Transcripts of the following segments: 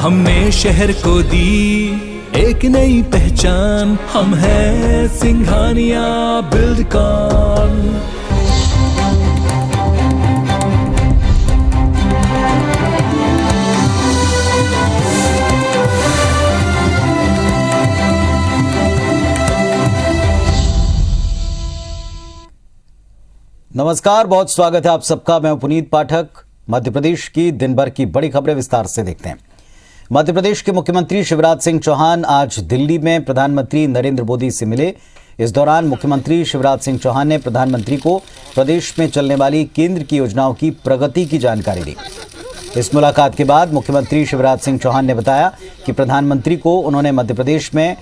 हमने शहर को दी एक नई पहचान, हम हैं सिंघानिया बिल्डकॉन। नमस्कार, बहुत स्वागत है आप सबका। मैं पुनीत पाठक। मध्य प्रदेश की दिन भर की बड़ी खबरें विस्तार से देखते हैं। मध्य प्रदेश के मुख्यमंत्री शिवराज सिंह चौहान आज दिल्ली में प्रधानमंत्री नरेंद्र मोदी से मिले। इस दौरान मुख्यमंत्री शिवराज सिंह चौहान ने प्रधानमंत्री को प्रदेश में चलने वाली केंद्र की योजनाओं की प्रगति की जानकारी दी। इस मुलाकात के बाद मुख्यमंत्री शिवराज सिंह चौहान ने बताया कि प्रधानमंत्री को उन्होंने मध्य प्रदेश में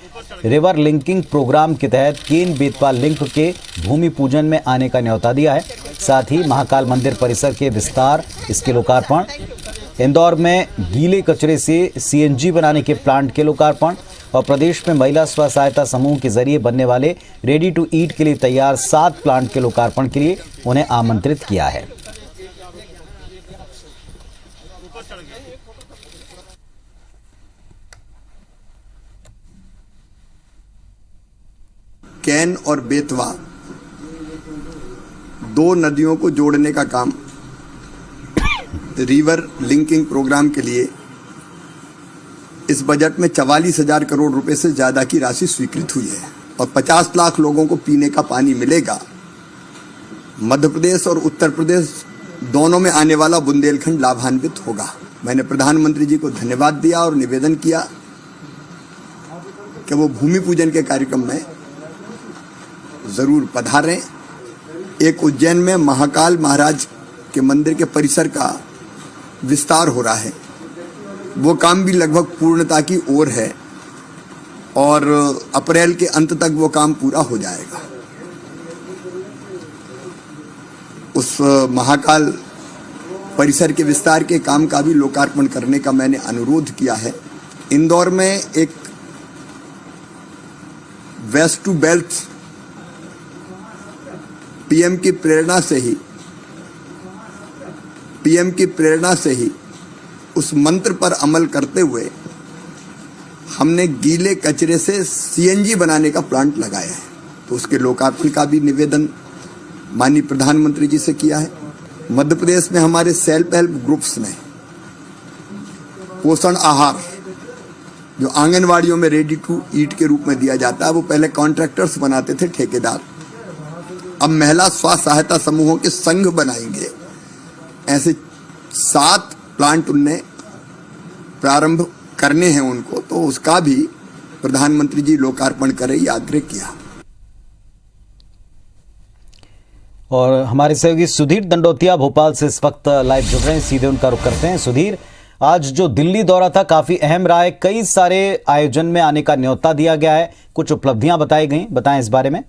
रिवर लिंकिंग प्रोग्राम के तहत केन बेतवा लिंक के भूमि पूजन में आने का न्योता दिया है। साथ ही महाकाल मंदिर परिसर के विस्तार, इसके लोकार्पण, इंदौर में गीले कचरे से सीएनजी बनाने के प्लांट के लोकार्पण और प्रदेश में महिला स्व सहायता समूह के जरिए बनने वाले रेडी टू ईट के लिए तैयार 7 प्लांट के लोकार्पण के लिए उन्हें आमंत्रित किया है। कैन और बेतवा 2 नदियों को जोड़ने का काम रिवर लिंकिंग प्रोग्राम के लिए इस बजट में 44,000 करोड़ रुपए से ज्यादा की राशि स्वीकृत हुई है और 50 लाख लोगों को पीने का पानी मिलेगा। मध्य प्रदेश और उत्तर प्रदेश दोनों में आने वाला बुंदेलखंड लाभान्वित होगा। मैंने प्रधानमंत्री जी को धन्यवाद दिया और निवेदन किया कि वो भूमि पूजन के कार्यक्रम में जरूर पधारें। एक उज्जैन में महाकाल महाराज के मंदिर के परिसर का विस्तार हो रहा है, वो काम भी लगभग पूर्णता की ओर है और अप्रैल के अंत तक वो काम पूरा हो जाएगा। उस महाकाल परिसर के विस्तार के काम का भी लोकार्पण करने का मैंने अनुरोध किया है। इंदौर में एक वेस्ट टू बेल्ट पीएम की प्रेरणा से ही उस मंत्र पर अमल करते हुए हमने गीले कचरे से सीएनजी बनाने का प्लांट लगाया है, तो उसके लोकार्पण का भी निवेदन माननीय प्रधानमंत्री जी से किया है। मध्य प्रदेश में हमारे सेल्फ हेल्प ग्रुप्स ने पोषण आहार जो आंगनवाड़ियों में रेडी टू ईट के रूप में दिया जाता है, वो पहले कॉन्ट्रैक्टर्स बनाते थे, ठेकेदार, अब महिला स्व सहायता समूहों के संघ बनाएंगे। ऐसे 7 प्लांट उनने प्रारंभ करने हैं उनको, तो उसका भी प्रधानमंत्री जी लोकार्पण करें, ये आग्रह किया। और हमारे सहयोगी सुधीर दंडोतिया भोपाल से इस वक्त लाइव जुड़ रहे हैं, सीधे उनका रुख करते हैं। सुधीर, आज जो दिल्ली दौरा था काफी अहम रहा है, कई सारे आयोजन में आने का न्योता दिया गया है, कुछ उपलब्धियां बताई गई, बताएं इस बारे में।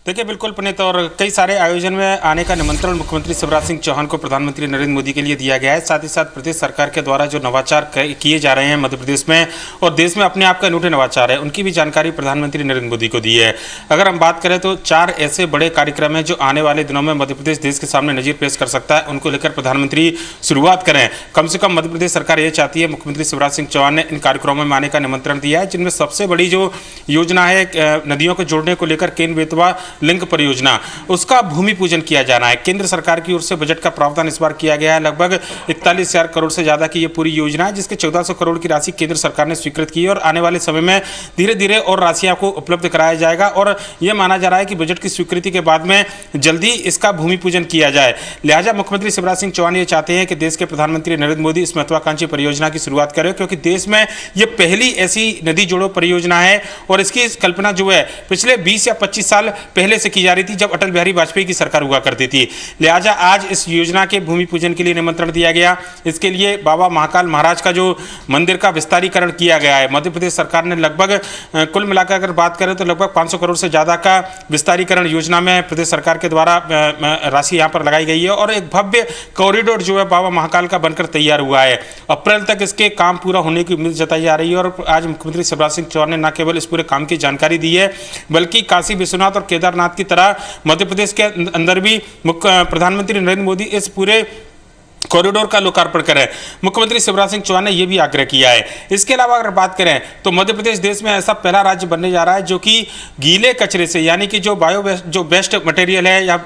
देखिए, बिल्कुल पुनीत, और कई सारे आयोजन में आने का निमंत्रण मुख्यमंत्री शिवराज सिंह चौहान को प्रधानमंत्री नरेंद्र मोदी के लिए दिया गया है। साथ ही साथ प्रदेश सरकार के द्वारा जो नवाचार किए जा रहे हैं मध्य प्रदेश में और देश में अपने आप के अनूठे नवाचार है, उनकी भी जानकारी प्रधानमंत्री नरेंद्र मोदी को दी है। अगर हम बात करें तो 4 ऐसे बड़े कार्यक्रम हैं जो आने वाले दिनों में मध्य प्रदेश देश के सामने नजीर पेश कर सकता है, उनको लेकर प्रधानमंत्री शुरुआत करें। कम से कम मध्य प्रदेश सरकार ये चाहती है, मुख्यमंत्री शिवराज सिंह चौहान ने इन कार्यक्रमों में आने का निमंत्रण दिया है, जिनमें सबसे बड़ी जो योजना है नदियों को जोड़ने को लेकर केन बेतवा लिंक परियोजना, उसका भूमि पूजन किया जाना है। केंद्र सरकार की ओर से बजट का प्रावधान इस बार किया गया है, लगभग 41,000 करोड़ से ज्यादा की ये पूरी योजना है, जिसके 1400 करोड़ की राशि केंद्र सरकार ने स्वीकृत की है और आने वाले समय में धीरे धीरे और राशियां को उपलब्ध कराया जाएगा और यह माना जा रहा है कि बजट की स्वीकृति के बाद में जल्दी इसका भूमि पूजन किया जाए। लिहाजा मुख्यमंत्री शिवराज सिंह चौहान ये चाहते हैं कि देश के प्रधानमंत्री नरेंद्र मोदी इस महत्वाकांक्षी परियोजना की शुरुआत करें, क्योंकि देश में यह पहली ऐसी नदी जोड़ो परियोजना है और इसकी कल्पना जो है पिछले 20 या 25 साल पहले से की जा रही थी, जब अटल बिहारी वाजपेयी की सरकार हुआ करती थी। लिहाजा आज इस योजना के भूमि पूजन के लिए निमंत्रण दिया गया। इसके लिए बाबा महाकाल महाराज का जो मंदिर का विस्तारीकरण किया गया है, मध्य प्रदेश सरकार ने लगभग कुल मिलाकर अगर बात करें तो लगभग 500 करोड़ से ज्यादा का विस्तारीकरण योजना में प्रदेश सरकार के द्वारा राशि यहां पर लगाई गई है और एक भव्य कॉरिडोर जो है बाबा महाकाल का बनकर तैयार हुआ है। अप्रैल तक इसके काम पूरा होने की उम्मीद जताई जा रही है और आज मुख्यमंत्री शिवराज सिंह चौहान ने न केवल इस पूरे काम की जानकारी दी है, बल्कि काशी विश्वनाथ और केदारनाथ की तरह मध्य प्रदेश के अंदर भी प्रधानमंत्री नरेंद्र मोदी इस पूरे कॉरिडोर का लोकार्पण करें। मुख्यमंत्री शिवराज सिंह चौहान ने यह भी आग्रह किया है। इसके अलावा अगर बात करें तो मध्य प्रदेश देश में ऐसा पहला राज्य बनने जा रहा है जो कि गीले कचरे से, यानी कि जो बायो वेस्ट, जो वेस्ट मटेरियल है या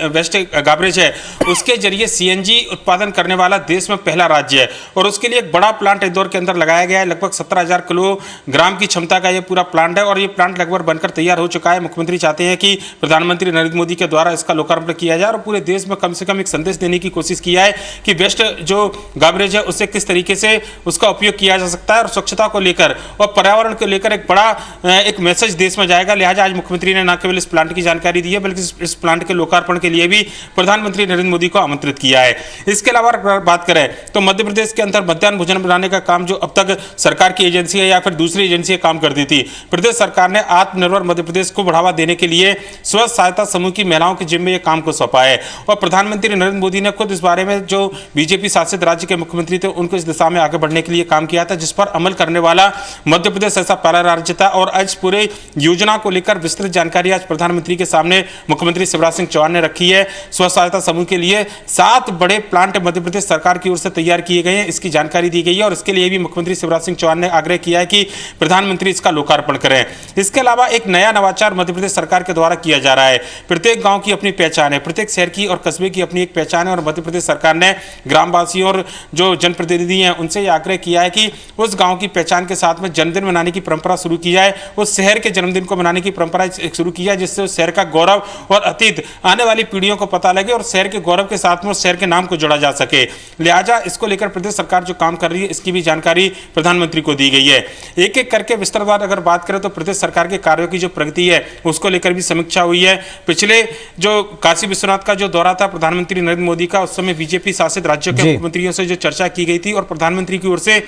वेस्ट गार्बेज है, उसके जरिए सीएनजी उत्पादन करने वाला देश में पहला राज्य है। और उसके लिए एक बड़ा प्लांट इंदौर के अंदर लगाया गया है। लगभग 17,000 किलोग्राम की क्षमता का यह पूरा प्लांट है और यह प्लांट लगभग बनकर तैयार हो चुका है। मुख्यमंत्री चाहते हैं कि प्रधानमंत्री नरेंद्र मोदी के द्वारा इसका लोकार्पण किया जाए और पूरे देश में कम से कम एक संदेश देने की कोशिश किया है कि वेस्ट जो गार्बेज है उससे किस तरीके से उसका उपयोग किया जा सकता है और स्वच्छता को लेकर और पर्यावरण को लेकर एक बड़ा एक मैसेज देश में जाएगा। लिहाजा आज मुख्यमंत्री ने न केवल इस प्लांट की जानकारी दी है बल्कि इस प्लांट के लोकार्पण के लिए भी प्रधानमंत्री नरेंद्र मोदी को आमंत्रित किया है। इसके अलावा अगर बात करें तो मध्य प्रदेश के अंदर मध्याह्न भोजन बनाने का काम जो अब तक सरकार की एजेंसी है या फिर दूसरी एजेंसियां काम करती थी, प्रदेश सरकार ने आत्मनिर्भर मध्य प्रदेश को बढ़ावा देने के लिए स्व सहायता समूह की महिलाओं के जिम्मे यह काम को सौंपा है। और प्रधानमंत्री नरेंद्र मोदी ने खुद इस बारे में जो बीजेपी शासित राज्य के मुख्यमंत्री थे उनको इस दिशा में आगे बढ़ने के लिए काम किया था, जिस पर अमल करने वाला मध्य प्रदेश ऐसा पहला राज्य था। और आज पूरे योजना को लेकर विस्तृत जानकारी आज प्रधानमंत्री के सामने मुख्यमंत्री शिवराज सिंह चौहान ने रखी है। स्व सहायता समूह के लिए 7 बड़े प्लांट मध्य प्रदेश सरकार की ओर से तैयार किए गए हैं, इसकी जानकारी दी गई है और इसके लिए भी मुख्यमंत्री शिवराज सिंह चौहान ने आग्रह किया है कि प्रधानमंत्री इसका लोकार्पण करें। इसके अलावा एक नया नवाचार मध्य प्रदेश सरकार के द्वारा किया जा रहा है। प्रत्येक गांव की अपनी पहचान है, प्रत्येक शहर की और कस्बे की अपनी एक पहचान है और मध्य प्रदेश सरकार ने ग्रामवासियों और जो जनप्रतिनिधि हैं उनसे यह आग्रह किया है कि उस गांव की पहचान के साथ में जन्मदिन मनाने की परंपरा शुरू की जाए, उस शहर के जन्मदिन को मनाने की परंपरा शुरू की जाए, जिससे उस शहर का गौरव और अतीत आने वाली पीढ़ियों को पता लगे और शहर के गौरव के साथ में उस शहर के नाम को जोड़ा जा सके। लिहाजा इसको लेकर प्रदेश सरकार जो काम कर रही है इसकी भी जानकारी प्रधानमंत्री को दी गई है। एक एक करके विस्तारवार अगर बात करें तो प्रदेश सरकार के कार्यों की जो प्रगति है उसको लेकर भी समीक्षा हुई है। पिछले जो काशी विश्वनाथ का जो दौरा था प्रधानमंत्री नरेंद्र मोदी का, उस समय बीजेपी शासित राज्यों के मुख्यमंत्रियों से जो चर्चा की गई थी और प्रधानमंत्री की ओर से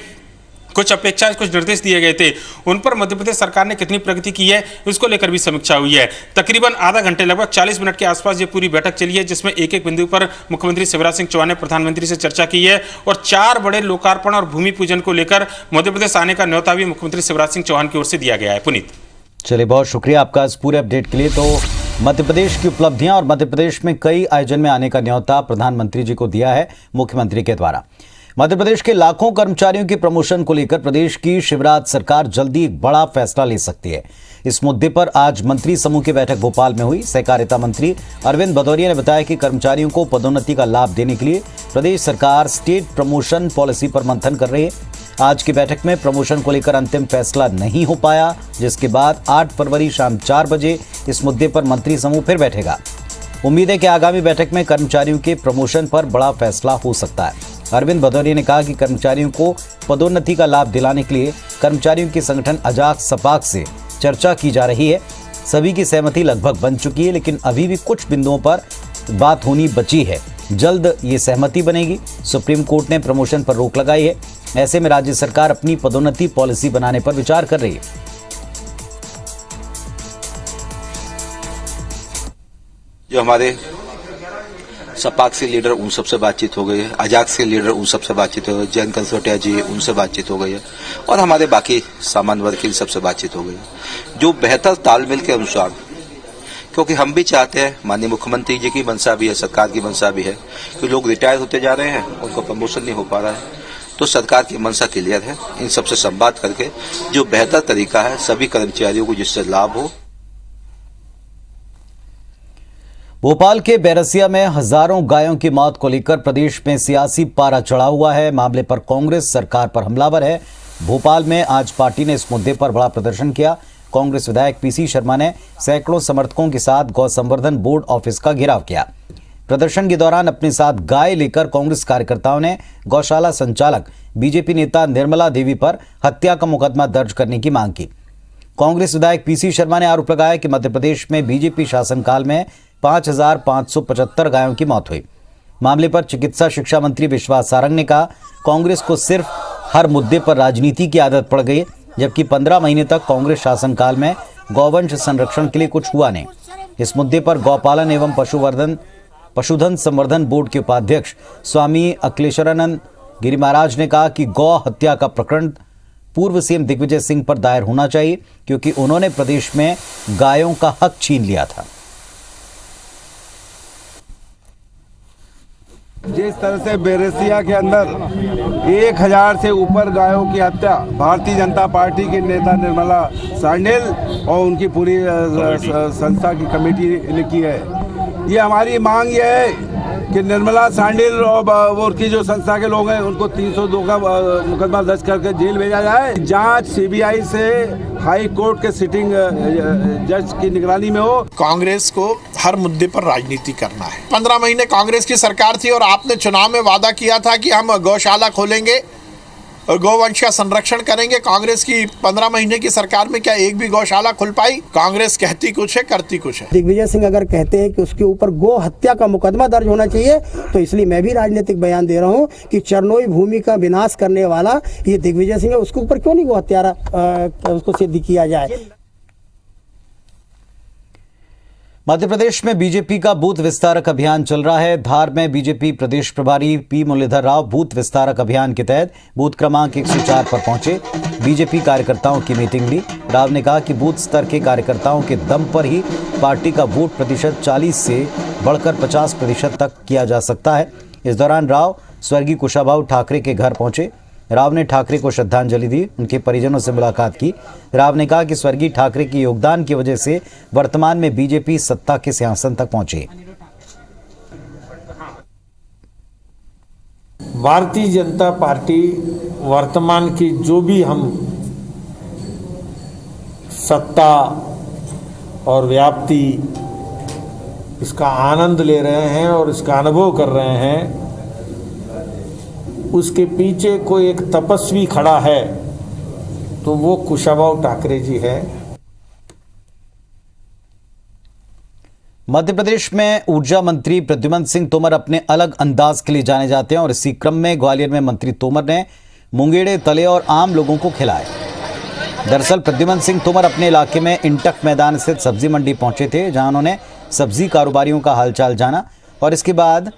कुछ अपेक्षा, कुछ निर्देश दिए गए थे, उन पर मध्य प्रदेश सरकार ने कितनी प्रगति की है उसको लेकर भी समीक्षा हुई है। तकरीबन आधा घंटे, लगभग 40 मिनट के आसपास ये पूरी बैठक चली है, जिसमें एक एक बिंदु पर मुख्यमंत्री शिवराज सिंह चौहान ने प्रधानमंत्री से चर्चा की है और 4 बड़े लोकार्पण और भूमि पूजन को लेकर मध्य प्रदेश आने का न्योता भी मुख्यमंत्री शिवराज सिंह चौहान की ओर से दिया गया है। पुनीत, चलिए, बहुत शुक्रिया आपका इस पूरे अपडेट के लिए। तो मध्य प्रदेश की उपलब्धियां और मध्य प्रदेश में कई आयोजन में आने का न्योता प्रधानमंत्री जी को दिया है मुख्यमंत्री के द्वारा। मध्य प्रदेश के लाखों कर्मचारियों की प्रमोशन को लेकर प्रदेश की शिवराज सरकार जल्दी एक बड़ा फैसला ले सकती है। इस मुद्दे पर आज मंत्री समूह की बैठक भोपाल में हुई। सहकारिता मंत्री अरविंद भदौरिया ने बताया कि कर्मचारियों को पदोन्नति का लाभ देने के लिए प्रदेश सरकार स्टेट प्रमोशन पॉलिसी पर मंथन कर रही है। आज की बैठक में प्रमोशन को लेकर अंतिम फैसला नहीं हो पाया, जिसके बाद 8 फरवरी शाम 4 बजे इस मुद्दे पर मंत्री समूह फिर बैठेगा। उम्मीद है कि आगामी बैठक में कर्मचारियों के प्रमोशन पर बड़ा फैसला हो सकता है। अरविंद भदौरिया ने कहा कि कर्मचारियों को पदोन्नति का लाभ दिलाने के लिए कर्मचारियों के संगठन अजाक सपाक से चर्चा की जा रही है। सभी की सहमति लगभग बन चुकी है, लेकिन अभी भी कुछ बिंदुओं पर बात होनी बची है। जल्द ये सहमति बनेगी। सुप्रीम कोर्ट ने प्रमोशन पर रोक लगाई है। ऐसे में राज्य सरकार अपनी पदोन्नति पॉलिसी बनाने पर विचार कर रही है। जो हमारे सपाक से लीडर उन सबसे बातचीत हो गई है, अजाक से लीडर उन सबसे बातचीत हो गई, जैन कंसोटिया जी उनसे बातचीत हो गई है और हमारे बाकी सामान्य वर्ग की सबसे बातचीत हो गई है, जो बेहतर तालमेल के अनुसार, क्योंकि हम भी चाहते हैं, माननीय मुख्यमंत्री जी की मंशा भी है, सरकार की मंशा भी है कि लोग रिटायर होते जा रहे हैं, उनको प्रमोशन नहीं हो पा रहा है, तो सरकार की मंशा क्लियर है। इन सबसे संवाद करके जो बेहतर तरीका है सभी कर्मचारियों को जिससे लाभ हो। भोपाल के बैरसिया में हजारों गायों की मौत को लेकर प्रदेश में सियासी पारा चढ़ा हुआ है। मामले पर कांग्रेस सरकार पर हमलावर है। भोपाल में आज पार्टी ने इस मुद्दे पर बड़ा प्रदर्शन किया। कांग्रेस विधायक पीसी शर्मा ने सैकड़ों समर्थकों के साथ गौ संवर्धन बोर्ड ऑफिस का घेराव किया। प्रदर्शन के दौरान अपने साथ गाय लेकर कांग्रेस कार्यकर्ताओं ने गौशाला संचालक बीजेपी नेता निर्मला देवी पर हत्या का मुकदमा दर्ज करने की मांग की। कांग्रेस विधायक पीसी शर्मा ने आरोप लगाया कि मध्य प्रदेश में बीजेपी शासनकाल में 5,575 गायों की मौत हुई। मामले पर चिकित्सा शिक्षा मंत्री विश्वास सारंग ने कहा, कांग्रेस को सिर्फ हर मुद्दे पर राजनीति की आदत पड़ गई, जबकि 15 महीने तक कांग्रेस शासनकाल में गौवंश संरक्षण के लिए कुछ हुआ नहीं। इस मुद्दे पर गौपालन एवं पशुधन संवर्धन बोर्ड के उपाध्यक्ष स्वामी अखिलेश्वरानंद गिरी महाराज ने कहा कि गौ हत्या का प्रकरण पूर्व सीएम दिग्विजय सिंह पर दायर होना चाहिए, क्योंकि उन्होंने प्रदेश में गायों का हक छीन लिया था। जिस तरह से बेरसिया के अंदर 1000 से ऊपर गायों की हत्या भारतीय जनता पार्टी की नेता निर्मला सांडेल और उनकी पूरी संस्था की कमेटी ने की है। ये हमारी मांग ये है कि निर्मला सांडेल और उनकी जो संस्था के लोग हैं उनको 302 का मुकदमा दर्ज करके जेल भेजा जाए। जांच सीबीआई से हाई कोर्ट के सिटिंग जज की निगरानी में हो। कांग्रेस को हर मुद्दे पर राजनीति करना है। 15 महीने कांग्रेस की सरकार थी और आपने चुनाव में वादा किया था कि हम गौशाला खोलेंगे और गौवंश का संरक्षण करेंगे। कांग्रेस की 15 महीने की सरकार में क्या एक भी गौशाला खुल पाई? कांग्रेस कहती कुछ है, करती कुछ है। दिग्विजय सिंह अगर कहते हैं कि उसके ऊपर गौ हत्या का मुकदमा दर्ज होना चाहिए, तो इसलिए मैं भी राजनीतिक बयान दे रहा हूं कि चरनोई भूमि का विनाश करने वाला ये दिग्विजय सिंह है, उसके ऊपर क्यों नहीं गौ हत्यारा उसको सिद्ध किया जाए। मध्य प्रदेश में बीजेपी का बूथ विस्तारक अभियान चल रहा है। धार में बीजेपी प्रदेश प्रभारी पी मुरलीधर राव बूथ विस्तारक अभियान के तहत बूथ क्रमांक 104 पर पहुंचे। बीजेपी कार्यकर्ताओं की मीटिंग ली। राव ने कहा कि बूथ स्तर के कार्यकर्ताओं के दम पर ही पार्टी का वोट प्रतिशत 40 से बढ़कर 50% तक किया जा सकता है। इस दौरान राव स्वर्गीय कुशाभाऊ ठाकरे के घर पहुंचे। राव ने ठाकरे को श्रद्धांजलि दी, उनके परिजनों से मुलाकात की। राव ने कहा कि स्वर्गीय ठाकरे के योगदान की वजह से वर्तमान में बीजेपी सत्ता के सिंहासन तक पहुंची। भारतीय जनता पार्टी वर्तमान की जो भी हम सत्ता और व्याप्ति इसका आनंद ले रहे हैं और इसका अनुभव कर रहे हैं, उसके पीछे कोई एक तपस्वी खड़ा है तो वो कुशाभाऊ ठाकरे जी है। मध्य प्रदेश में ऊर्जा मंत्री प्रद्युमन सिंह तोमर अपने अलग अंदाज के लिए जाने जाते हैं और इसी क्रम में ग्वालियर में मंत्री तोमर ने मुंगेड़े तले और आम लोगों को खिलाए। दरअसल प्रद्युमन सिंह तोमर अपने इलाके में इंटक मैदान स्थित सब्जी मंडी पहुंचे थे, जहां उन्होंने सब्जी कारोबारियों का हालचाल जाना और इसके बाद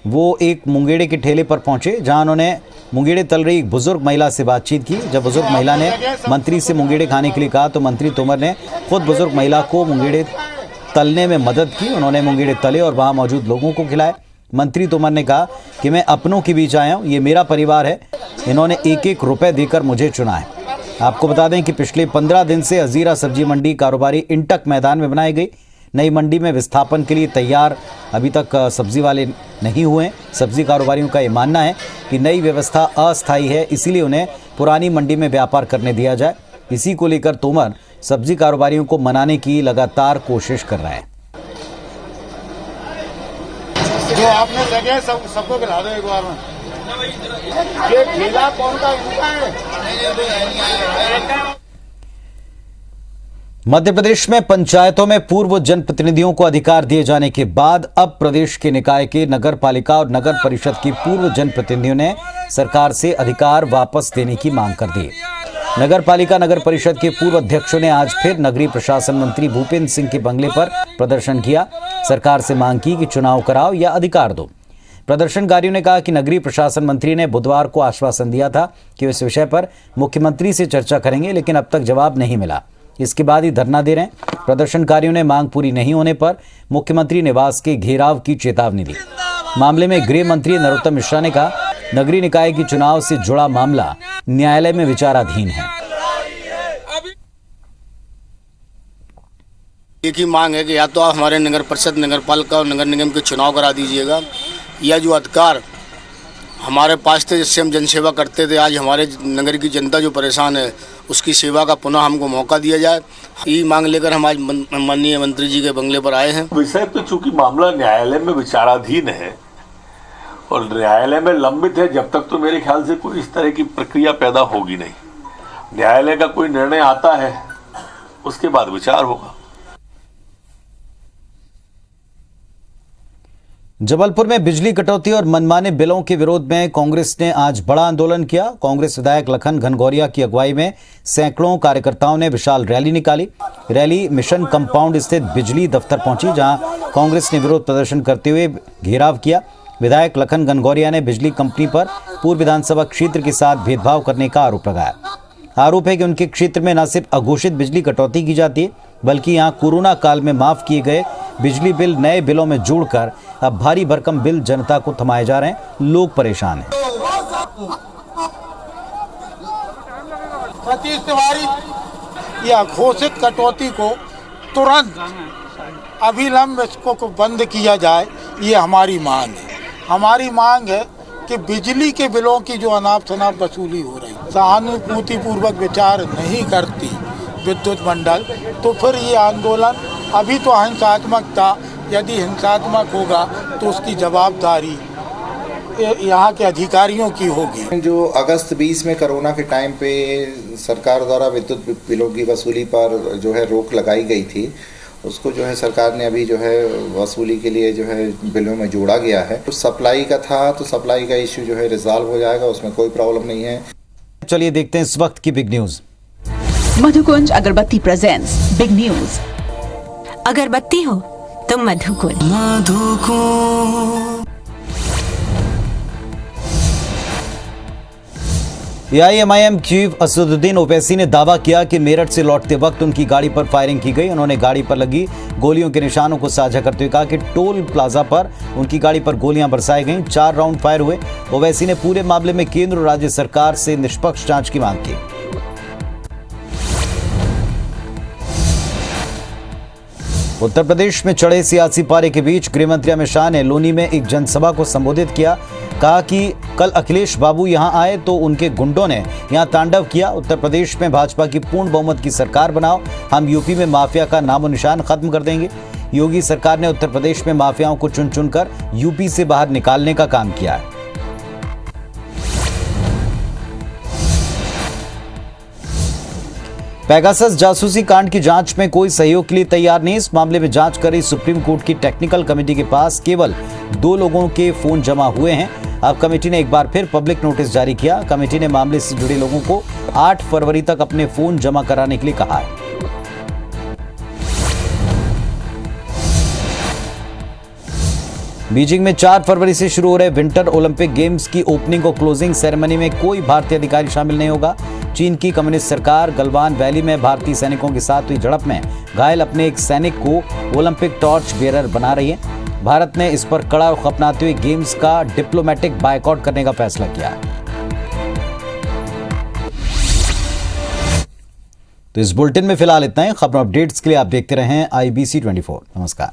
वो एक मुंगेड़े के ठेले पर पहुंचे, जहां उन्होंने मुंगेड़े तल रही एक बुजुर्ग महिला से बातचीत की। जब बुजुर्ग महिला ने मंत्री से मुंगेड़े खाने के लिए कहा तो मंत्री तोमर ने खुद बुजुर्ग महिला को मुंगेड़े तलने में मदद की। उन्होंने मुंगेड़े तले और वहां मौजूद लोगों को खिलाए। मंत्री तोमर ने कहा कि मैं अपनों के बीच आया हूं, ये मेरा परिवार है, इन्होंने 1-1 रुपए देकर मुझे चुना है। आपको बता दें कि पिछले 15 दिन से हजीरा सब्जी मंडी कारोबारी इंटक मैदान में बनाई गई। नई मंडी में विस्थापन के लिए तैयार अभी तक सब्जी वाले नहीं हुए। सब्जी कारोबारियों का ये मानना है कि नई व्यवस्था अस्थायी है, इसीलिए उन्हें पुरानी मंडी में व्यापार करने दिया जाए। इसी को लेकर तोमर सब्जी कारोबारियों को मनाने की लगातार कोशिश कर रहे हैं। जो आपने लगे सबको गिरा दो एक बार में। ये ठेला कौन का इनका है? मध्य प्रदेश में पंचायतों में पूर्व जनप्रतिनिधियों को अधिकार दिए जाने के बाद अब प्रदेश के निकाय के नगर पालिका और नगर परिषद की पूर्व जनप्रतिनिधियों ने सरकार से अधिकार वापस देने की मांग कर दी। नगर पालिका नगर परिषद के पूर्व अध्यक्षों ने आज फिर नगरीय प्रशासन मंत्री भूपेंद्र सिंह के बंगले पर प्रदर्शन किया। सरकार से मांग की कि चुनाव कराओ या अधिकार दो। प्रदर्शनकारियों ने कहा कि नगरीय प्रशासन मंत्री ने बुधवार को आश्वासन दिया था कि इस विषय पर मुख्यमंत्री से चर्चा करेंगे, लेकिन अब तक जवाब नहीं मिला। इसके बाद ही धरना दे रहे हैं। प्रदर्शनकारियों ने मांग पूरी नहीं होने पर मुख्यमंत्री निवास के घेराव की चेतावनी दी। मामले में गृह मंत्री नरोत्तम मिश्रा ने कहा नगरीय निकाय की चुनाव से जुड़ा मामला न्यायालय में विचाराधीन है। एक ही मांग है कि या तो आप हमारे नगर परिषद, नगर पालिका और नगर निगम के चुनाव करा दीजिएगा, या जो अधिकार हमारे पास थे जिससे हम जनसेवा करते थे, आज हमारे नगर की जनता जो परेशान है उसकी सेवा का पुनः हमको मौका दिया जाए। ये मांग लेकर हम आज माननीय मंत्री जी के बंगले पर आए हैं। विषय तो चूंकि मामला न्यायालय में विचाराधीन है और न्यायालय में लंबित है, जब तक तो मेरे ख्याल से कोई इस तरह की प्रक्रिया पैदा होगी नहीं। न्यायालय का कोई निर्णय आता है उसके बाद विचार होगा। जबलपुर में बिजली कटौती और मनमाने बिलों के विरोध में कांग्रेस ने आज बड़ा आंदोलन किया। कांग्रेस विधायक लखन घनघोरिया की अगुवाई में सैकड़ों कार्यकर्ताओं ने विशाल रैली निकाली। रैली मिशन कंपाउंड स्थित बिजली दफ्तर पहुंची, जहां कांग्रेस ने विरोध प्रदर्शन करते हुए घेराव किया। विधायक लखन घनघोरिया ने बिजली कंपनी पर पूर्व विधानसभा क्षेत्र के साथ भेदभाव करने का आरोप लगाया। आरोप है कि उनके क्षेत्र में न सिर्फ अघोषित बिजली कटौती की जाती है, बल्कि यहां कोरोना काल में माफ किए गए बिजली बिल नए बिलों में जोड़कर अब भारी भरकम बिल जनता को थमाए जा रहे हैं। लोग परेशान हैं। सतीश तिवारी या घोषित कटौती को तुरंत अविलंब इसको बंद किया जाए, ये हमारी मांग है। हमारी मांग है कि बिजली के बिलों की जो अनाप शनाप वसूली हो रही, सहानुभूति पूर्वक विचार नहीं करती विद्युत मंडल, तो फिर ये आंदोलन अभी तो हिंसात्मक था, यदि हिंसात्मक होगा तो उसकी जवाबदारी यहाँ के अधिकारियों की होगी। जो अगस्त 20 में कोरोना के टाइम पे सरकार द्वारा विद्युत बिलों की वसूली पर जो है रोक लगाई गई थी, उसको जो है सरकार ने अभी जो है वसूली के लिए जो है बिलों में जोड़ा गया है। तो सप्लाई का था तो सप्लाई का इश्यू जो है रिजॉल्व हो जाएगा, उसमें कोई प्रॉब्लम नहीं है। चलिए देखते हैं इस वक्त की बिग न्यूज। मधुकुंज अगरबत्ती प्रेजेंट्स बिग न्यूज। अगरबत्ती हो तो मधुकुंज। एआईएमआईएम चीफ असदुद्दीन ओवैसी ने दावा किया कि मेरठ से लौटते वक्त उनकी गाड़ी पर फायरिंग की गई। उन्होंने गाड़ी पर लगी गोलियों के निशानों को साझा करते हुए कहा कि टोल प्लाजा पर उनकी गाड़ी पर गोलियां बरसाई गईं। 4 राउंड फायर हुए। ओवैसी ने पूरे मामले में केंद्र और राज्य सरकार से निष्पक्ष जांच की मांग की। उत्तर प्रदेश में चढ़े सियासी पारे के बीच गृहमंत्री अमित शाह ने लोनी में एक जनसभा को संबोधित किया। कहा कि कल अखिलेश बाबू यहां आए तो उनके गुंडों ने यहां तांडव किया। उत्तर प्रदेश में भाजपा की पूर्ण बहुमत की सरकार बनाओ, हम यूपी में माफिया का नामो निशान खत्म कर देंगे। योगी सरकार ने उत्तर प्रदेश में माफियाओं को चुन चुनकर यूपी से बाहर निकालने का काम किया है। पेगासस जासूसी कांड की जांच में कोई सहयोग के लिए तैयार नहीं। इस मामले में जांच कर रही सुप्रीम कोर्ट की टेक्निकल कमेटी के पास केवल 2 लोगों के फोन जमा हुए हैं। अब कमेटी ने एक बार फिर पब्लिक नोटिस जारी किया। कमेटी ने मामले से जुड़े लोगों को 8 फरवरी तक अपने फोन जमा कराने के लिए कहा है। बीजिंग में 4 फरवरी से शुरू हो रहे विंटर ओलंपिक गेम्स की ओपनिंग और क्लोजिंग सेरेमनी में कोई भारतीय अधिकारी शामिल नहीं होगा। चीन की कम्युनिस्ट सरकार गलवान वैली में भारतीय सैनिकों के साथ हुई झड़प में घायल अपने एक सैनिक को ओलंपिक टॉर्च बेयरर बना रही है। भारत ने इस पर कड़ा रुख अपनाते हुए गेम्स का डिप्लोमेटिक बायकॉट करने का फैसला किया। तो इस बुलेटिन में फिलहाल इतना ही। खबरों अपडेट्स के लिए आप देखते रहें IBC 24। नमस्कार।